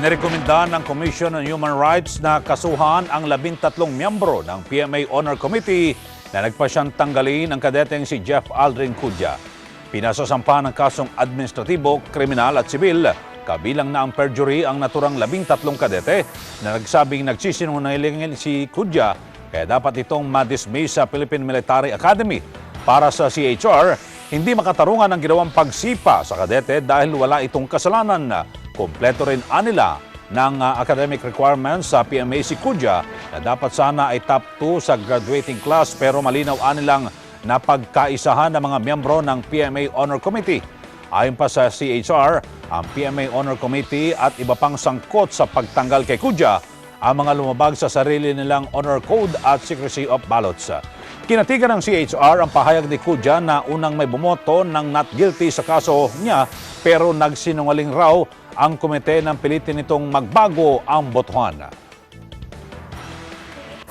Inirekomenda ng Commission on Human Rights na kasuhan ang 13 miyembro ng PMA Honor Committee na nagpasyang tanggalin ang kadeteng si Jeff Aldrin Cudya. Pinasasampa ng kasong administratibo, kriminal at sibil, kabilang na ang perjury ang naturang 13 kadete na nagsabing nagsisinungaling si Cudya kaya dapat itong madismiss sa Philippine Military Academy. Para sa CHR, hindi makatarungan ang ginawang pagsipa sa kadete dahil wala itong kasalanan. Kompleto rin anila ng academic requirements sa PMA si Cudya na dapat sana ay top 2 sa graduating class pero malinaw anilang napagkaisahan ng mga miyembro ng PMA Honor Committee. Ayon pa sa CHR, ang PMA Honor Committee at iba pang sangkot sa pagtanggal kay Cudya ang mga lumabag sa sarili nilang honor code at secrecy of ballots. Kinatigan ng CHR ang pahayag ni Cudya na unang may bumoto ng not guilty sa kaso niya pero nagsinungaling raw ang komite ng pilitin nitong magbago ang botohan.